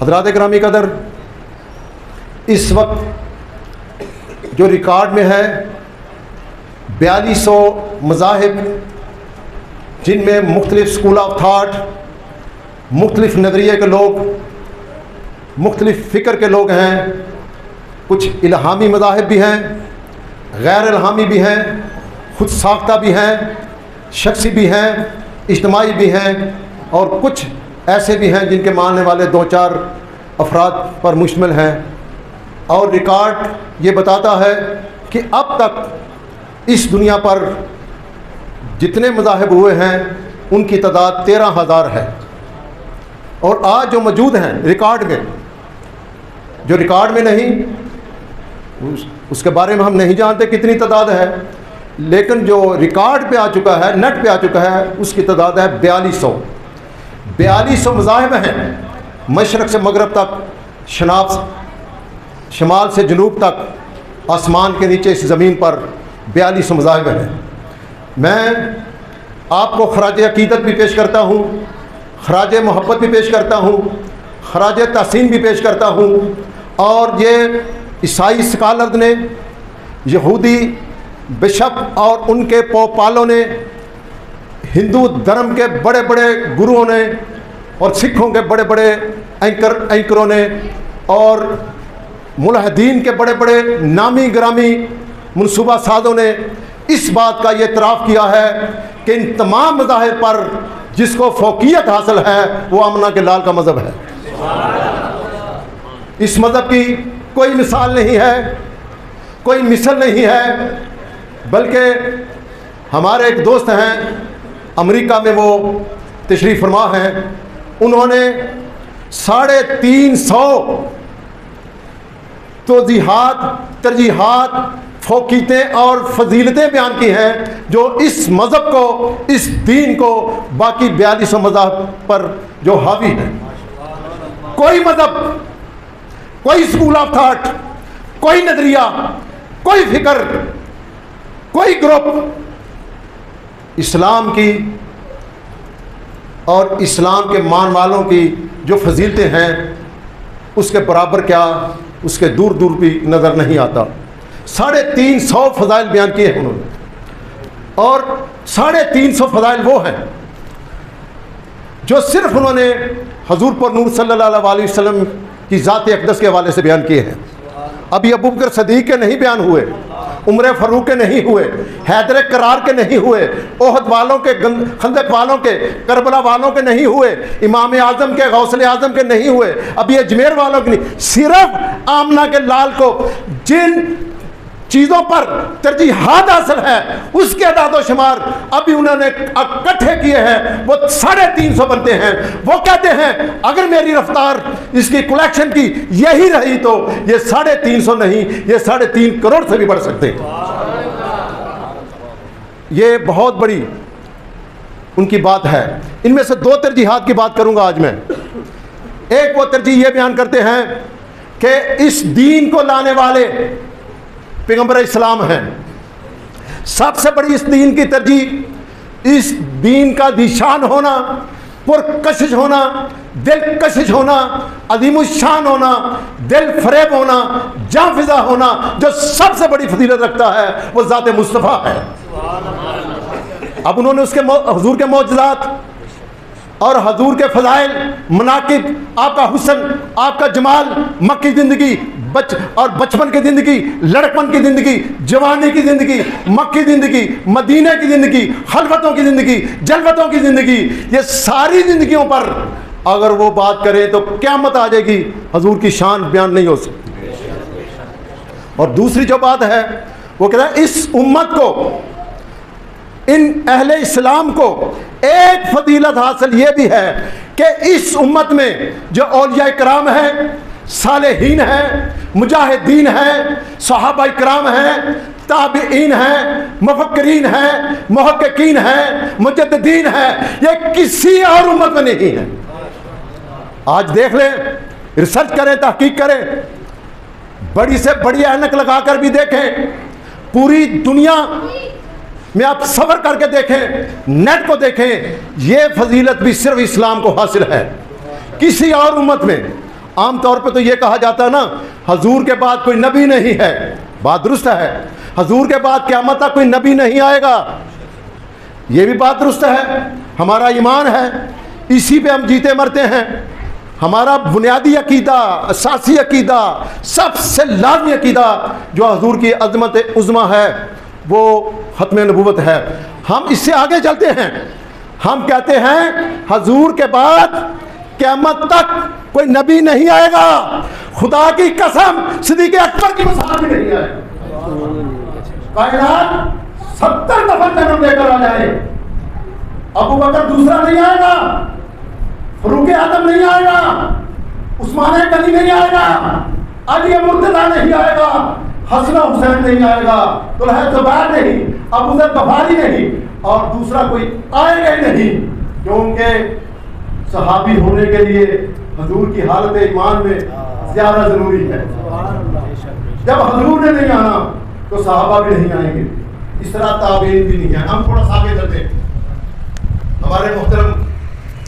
हज़रात गिरामी कदर, इस वक्त जो रिकॉर्ड में है 4200 मज़ाहिब, जिनमें मुख्तलिफ़ स्कूल ऑफ थाट, मुख्तलिफ़ नज़रिए के लोग, मुख्तलिफ़ फ़िक्र के लोग हैं। कुछ इल्हामी मज़ाहिब भी हैं, गैर इल्हामी भी हैं, खुद साख्ता भी हैं, शख्सी भी हैं, इज्तिमाई भी हैं, और कुछ ऐसे भी हैं जिनके मानने वाले 2-4 अफराद पर मुश्तमिल हैं। और रिकॉर्ड ये बताता है कि अब तक इस दुनिया पर जितने मज़ाहिब हुए हैं उनकी तादाद 13,000 है। और आज जो मौजूद हैं रिकॉर्ड में, जो रिकॉर्ड में नहीं, उसके बारे में हम नहीं जानते कितनी तादाद है, लेकिन जो रिकॉर्ड पे आ चुका है, नेट पे आ चुका है, उसकी तादाद है 4200। 4200 मज़ाहिब हैं, मशरक़ से मगरब तक, शमाल से जनूब तक, आसमान के नीचे इस ज़मीन पर 4200 मज़ाहिब हैं। मैं आपको खराज अक़ीदत भी पेश करता हूँ, खराज मोहब्बत भी पेश करता हूँ, खराज तहसीन भी पेश करता हूँ। और ये ईसाई स्कॉलर्स ने, यहूदी बिशप और उनके पोपालों ने, हिंदू धर्म के बड़े बड़े गुरुओं ने, और सिखों के बड़े बड़े एंकरों ने, और मुल्हिदीन के बड़े बड़े नामी ग्रामी मनसूबा साजों ने इस बात का ये इतराफ़ किया है कि इन तमाम मज़ाहिब पर जिसको फ़ौक़ियत हासिल है वो आमना के लाल का मज़हब है। इस मज़हब की कोई मिसाल नहीं है, कोई मिसल नहीं है, बल्कि हमारे एक दोस्त हैं अमेरिका में, वो तशरीफ़ फरमा हैं, उन्होंने 350 तौज़ीहात, तरजीहात, फ़ौक़ियतें और फजीलतें बयान की हैं जो इस मज़हब को, इस दीन को बाकी 4200 मज़ाहिब पर जो हावी है। कोई मज़हब, कोई स्कूल ऑफ थाट, कोई नज़रिया, कोई फ़िक्र, कोई ग्रुप इस्लाम की और इस्लाम के मान वालों की जो फजीलतें हैं उसके बराबर क्या, उसके दूर दूर भी नज़र नहीं आता। 350 फ़ज़ाइल बयान किए हैं उन्होंने, और 350 फ़ज़ाइल वो हैं जो सिर्फ उन्होंने हजूर पर नूर सल्लल्लाहु अलैहि वसल्लम की ज़ात अक़दस के हवाले से बयान किए हैं। अभी अबू बकर सदीक़ के नहीं बयान हुए, उमर फ़ारूक के नहीं हुए, हैदर करार के नहीं हुए, ओहद वालों के, खंदक वालों के, करबला वालों के नहीं हुए, इमाम आज़म के, गौसल आज़म के नहीं हुए, अभी अजमेर वालों के नहीं। सिर्फ आमना के लाल को जिन चीज़ों पर तरजीहात हासिल है उसके अदाद शुमार अभी उन्होंने इकट्ठे किए हैं, वो 350 बनते हैं। वो कहते हैं अगर मेरी रफ्तार इसकी कलेक्शन की यही रही तो ये 350 नहीं, ये 3.5 करोड़ से भी बढ़ सकते हैं। ये बहुत बड़ी उनकी बात है। इनमें से 2 तरजीहात की बात करूंगा आज मैं। एक वो तरजीह ये बयान करते हैं कि इस दीन को लाने वाले पैगंबर इस्लाम हैं। सबसे बड़ी इस दीन की तरजीह, इस दीन का दिशान होना, पुरकशिश होना, दिलकशिश होना, अज़ीमुश्शान होना, दिल फरेब होना, जाफिज़ा होना, जो सबसे बड़ी फजीलत रखता है वो ज़ात मुस्तफ़ा है। अब उन्होंने उसके हुजूर के मौजज़ात और हजूर के फ़ज़ाइल, मनाकिब, आपका हुस्न, आपका जमाल, मक्की ज़िंदगी, बचपन की ज़िंदगी, लड़कपन की ज़िंदगी, जवानी की ज़िंदगी, मक्की ज़िंदगी, मदीने की ज़िंदगी, खलवतों की ज़िंदगी, जलवतों की ज़िंदगी, ये सारी ज़िंदगियों पर अगर वो बात करें तो क़यामत आ जाएगी, हजूर की शान बयान नहीं हो सकती। और दूसरी जो बात है वो कहता है इस उम्मत को, इन अहले इस्लाम को एक फजीलत हासिल ये भी है कि इस उम्मत में जो औलिया कराम हैं, सालेहीन हैं, मुजाहिदीन हैं, सहाबा कराम हैं, ताबीईन हैं, मुफक्किरीन हैं, मुहक्किकीन हैं, मुजद्दिदीन हैं, ये किसी और उम्मत में नहीं है। आज देख लें, रिसर्च करें, तहकीक करें, बड़ी से बड़ी ऐनक लगाकर भी देखें, पूरी दुनिया में आप सबर करके देखें, नेट को देखें, ये फजीलत भी सिर्फ इस्लाम को हासिल है, किसी और उम्मत में आम तौर पे तो ये कहा जाता है ना, हजूर के बाद कोई नबी नहीं है। बात दुरुस्त है, हजूर के बाद क़यामत तक कोई नबी नहीं आएगा, ये भी बात दुरुस्त है। हमारा ईमान है, इसी पे हम जीते मरते हैं। हमारा बुनियादी अकीदा, असासी अकीदा, सबसे लाज़मी अकीदा जो हजूर की अज़मत उज़्मा है वो ख़त्म नबूवत है। हम इससे आगे चलते हैं, हम कहते हैं हजूर के बाद क़यामत तक कोई नबी नहीं आएगा। खुदा की कसम, सिद्दीक़ अकबर की मिसाल भी नहीं आएगा। कायनात 70 दफा जन्म लेकर आ जाए, अबू बकर दूसरा नहीं आएगा, फरूक आदम नहीं आएगा, उस्मान गनी नहीं आएगा, अली मुर्तज़ा नहीं आएगा, हसन हुसैन नहीं आएगा, दुल्हा ज़ुबैर नहीं, अबू ज़र गफ़ारी नहीं, और दूसरा कोई आएगा ही नहीं, क्योंकि सहाबी होने के लिए हजूर की हालत ईमान में ज़्यादा ज़रूरी है। जब हजूर ने नहीं आना तो सहाबा भी नहीं आएंगे, इस तरह ताबीन भी नहीं है। हम थोड़ा सा आगे चलते हैं। हमारे मोहतरम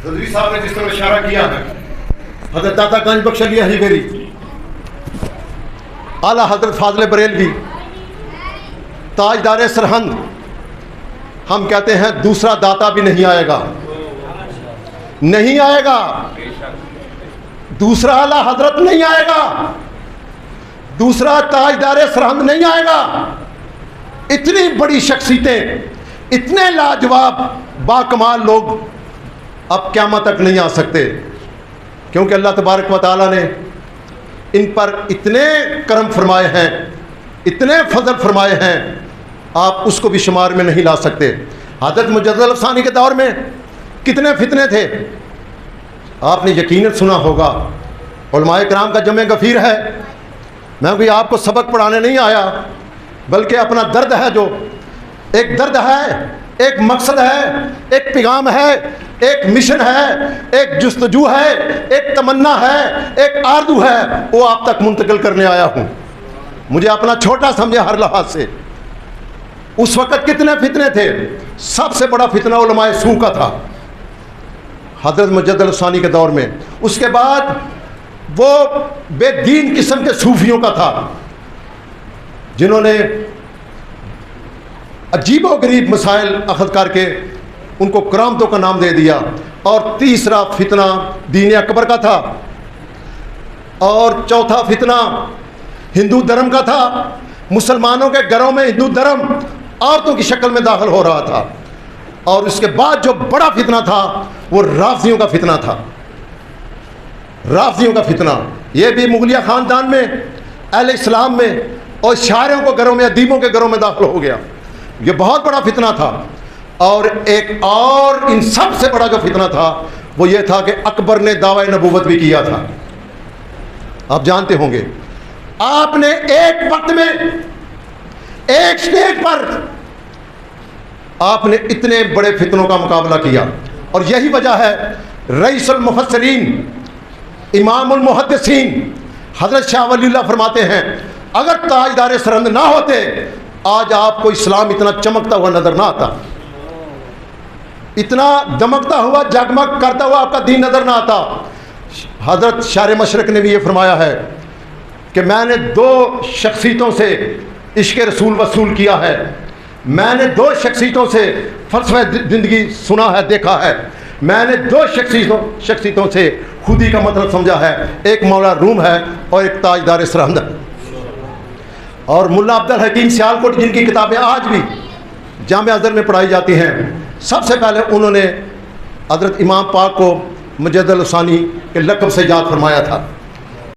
रज़वी साहब ने जिस तरह इशारा किया है, हज़रत दाता गंज बख्श अली हज़ीगरी, आला हज़रत फाज़िल बरेलवी, ताजदार सरहंद, हम कहते हैं दूसरा दाता भी नहीं आएगा, नहीं आएगा, दूसरा आला हजरत नहीं आएगा, दूसरा ताजदार सरहंद नहीं आएगा। इतनी बड़ी शख्सियतें, इतने लाजवाब बाकमाल लोग अब क़यामत तक नहीं आ सकते, क्योंकि अल्लाह तबारक व तआला ने इन पर इतने करम फरमाए हैं, इतने फजल फरमाए हैं, आप उसको भी शुमार में नहीं ला सकते। हज़रत मुजद्दद सानी के दौर में कितने फितने थे, आपने यकीनन सुना होगा। उलमाए किराम का जमे गफ़ीर है। मैं कोई आपको सबक पढ़ाने नहीं आया, बल्कि अपना दर्द है, जो एक दर्द है, एक मकसद है, एक पैगाम है, एक मिशन है, एक जुस्तजू है, एक तमन्ना है, एक आरज़ू है, वो आप तक मुंतकिल करने आया हूँ। मुझे अपना छोटा समझे हर लिहाज से। उस वक़्त कितने फितने थे, सबसे बड़ा फितना उलमाए सू का था हज़रत मुजद्दद सानी के दौर में। उसके बाद वो बेदीन किस्म के सूफियों का था, जिन्होंने अजीबो गरीब मसाइल अखज़ करके उनको करामतों का नाम दे दिया। और तीसरा फितना दीन अकबर का था, और चौथा फितना हिंदू धर्म का था। मुसलमानों के घरों में हिंदू धर्म औरतों की शक्ल में दाखिल हो रहा था। और उसके बाद जो बड़ा फितना था वो राफ़ियों का फितना था। राफ़ियों का फितना, ये भी मुगलिया ख़ानदान में, अहले इस्लाम में, और शायरों को घरों में, अदीबों के घरों में दाखिल हो गया। ये बहुत बड़ा फितना था। और एक और इन सब से बड़ा जो फितना था वो ये था कि अकबर ने दावा नबूवत भी किया था। आप जानते होंगे, आपने एक वक्त में एक स्टेज पर आपने इतने बड़े फितनों का मुकाबला किया। और यही वजह है रईसुल मुफस्सिरीन, इमामुल मुहद्दिसीन हज़रत शाह वलीउल्लाह फरमाते हैं, अगर ताजदार सरहंद ना होते आज आपको इस्लाम इतना चमकता हुआ नजर ना आता, इतना दमकता हुआ, जगमग करता हुआ आपका दीन नजर ना आता। हज़रत शार मशरक ने भी ये फरमाया है कि मैंने दो शख्सियतों से इश्क़ रसूल वसूल किया है, मैंने दो शख्सियतों से फ़लसफ़ा ज़िंदगी सुना है, देखा है, मैंने दो शख्सियतों से खुदी का मतलब समझा है, एक मौला रूम है और एक ताजदार सरहंद। और मुल्ला अब्दुल हकीम सियालकोट, जिनकी किताबें आज भी जामे अज़हर में पढ़ाई जाती हैं, सबसे पहले उन्होंने हज़रत इमाम पाक को मुजद्दद सानी के लक़ब से याद फरमाया था।